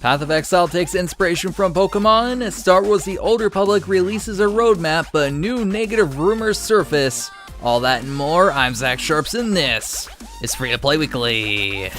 Path of Exile takes inspiration from Pokemon, Star Wars The Old Republic releases a roadmap, but new negative rumors surface. All that and more, I'm Zach Sharps, and this is Free to Play Weekly.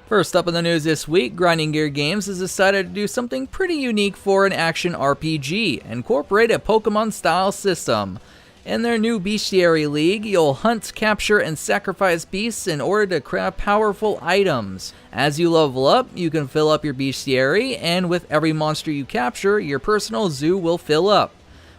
First up in the news this week, Grinding Gear Games has decided to do something pretty unique for an action RPG, incorporate a Pokemon-style system. In their new Bestiary League, you'll hunt, capture, and sacrifice beasts in order to craft powerful items. As you level up, you can fill up your bestiary, and with every monster you capture, your personal zoo will fill up.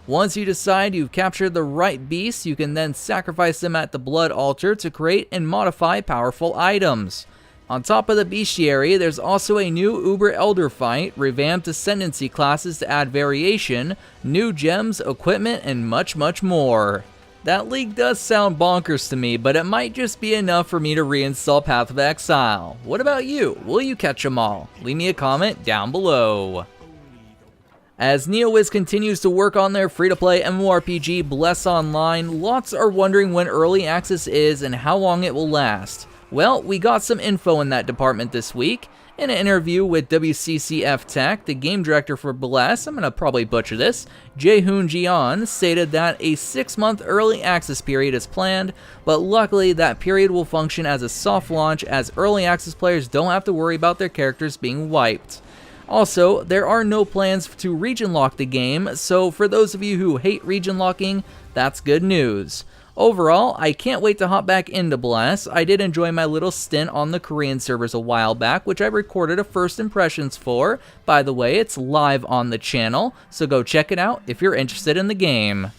Once you decide you've captured the right beasts, you can then sacrifice them at the blood altar to create and modify powerful items. On top of the bestiary, there's also a new Uber Elder fight, revamped ascendancy classes to add variation, new gems, equipment, and much more. That league does sound bonkers to me, but it might just be enough for me to reinstall Path of Exile. What about you? Will you catch them all? Leave me a comment down below. As NeoWiz continues to work on their free-to-play MMORPG Bless Online, lots are wondering when early access is and how long it will last. Well, we got some info in that department this week. In an interview with WCCF Tech, the game director for Bless, I'm going to probably butcher this, Jaehoon Jeon, stated that a 6-month early access period is planned, but luckily that period will function as a soft launch as early access players don't have to worry about their characters being wiped. Also, there are no plans to region lock the game, so for those of you who hate region locking, that's good news. Overall, I can't wait to hop back into Bless. I did enjoy my little stint on the Korean servers a while back, which I recorded a first impressions for. By the way, it's live on the channel, so go check it out if you're interested in the game.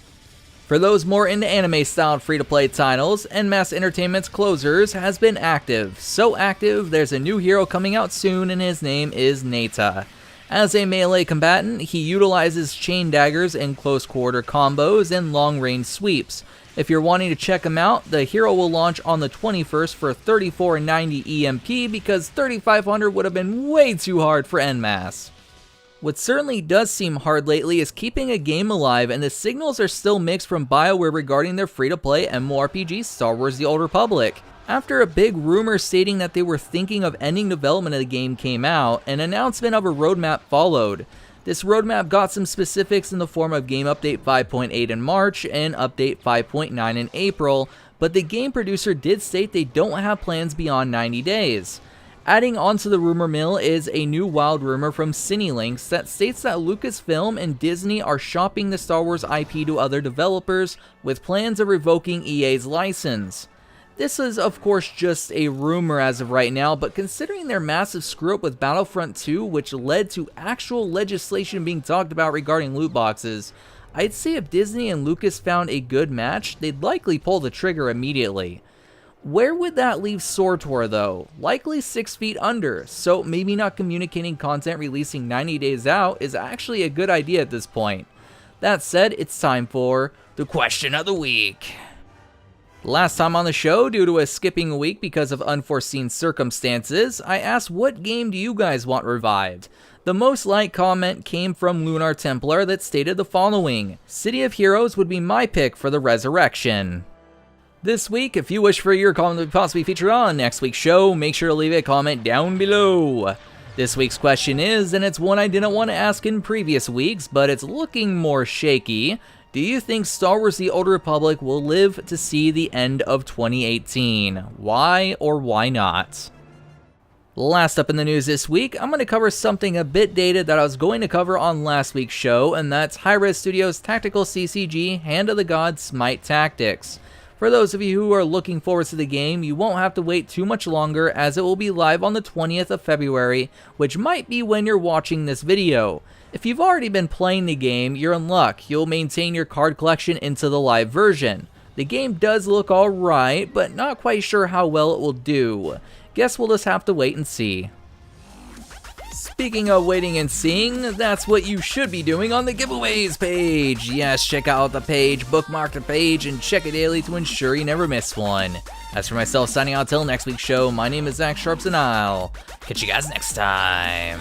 For those more into anime-styled free-to-play titles, NMAS Entertainment's Closers has been active. So active, there's a new hero coming out soon, and his name is Nata. As a melee combatant, he utilizes chain daggers in close-quarter combos and long-range sweeps. If you're wanting to check him out, the hero will launch on the 21st for $34.90 EMP because $3,500 would have been way too hard for NMAS. What certainly does seem hard lately is keeping a game alive, and the signals are still mixed from BioWare regarding their free-to-play MMORPG Star Wars The Old Republic. After a big rumor stating that they were thinking of ending development of the game came out, an announcement of a roadmap followed. This roadmap got some specifics in the form of Game Update 5.8 in March and Update 5.9 in April, but the game producer did state they don't have plans beyond 90 days. Adding onto the rumor mill is a new wild rumor from CineLinks that states that Lucasfilm and Disney are shopping the Star Wars IP to other developers with plans of revoking EA's license. This is of course just a rumor as of right now, but considering their massive screw-up with Battlefront 2, which led to actual legislation being talked about regarding loot boxes, I'd say if Disney and Lucas found a good match, they'd likely pull the trigger immediately. Where would that leave SWTOR though? Likely 6 feet under, so maybe not communicating content releasing 90 days out is actually a good idea at this point. That said, it's time for the question of the week. Last time on the show, due to us skipping a week because of unforeseen circumstances, I asked what game do you guys want revived? The most liked comment came from Lunar Templar that stated the following: City of Heroes would be my pick for the resurrection. This week, if you wish for your comment to possibly feature on next week's show, make sure to leave a comment down below. This week's question is, and it's one I didn't want to ask in previous weeks, but it's looking more shaky. Do you think Star Wars The Old Republic will live to see the end of 2018? Why or why not? Last up in the news this week, I'm going to cover something a bit dated that I was going to cover on last week's show, and that's hi-rez Studios' tactical CCG Hand of the Gods Smite Tactics. For those of you who are looking forward to the game, you won't have to wait too much longer as it will be live on the 20th of February, which might be when you're watching this video. If you've already been playing the game, you're in luck. You'll maintain your card collection into the live version. The game does look alright, but not quite sure how well it will do. Guess we'll just have to wait and see. Speaking of waiting and seeing, that's what you should be doing on the giveaways page. Yes, check out the page, bookmark the page, and check it daily to ensure you never miss one. As for myself signing out till next week's show, my name is Zach Sharps and I'll catch you guys next time.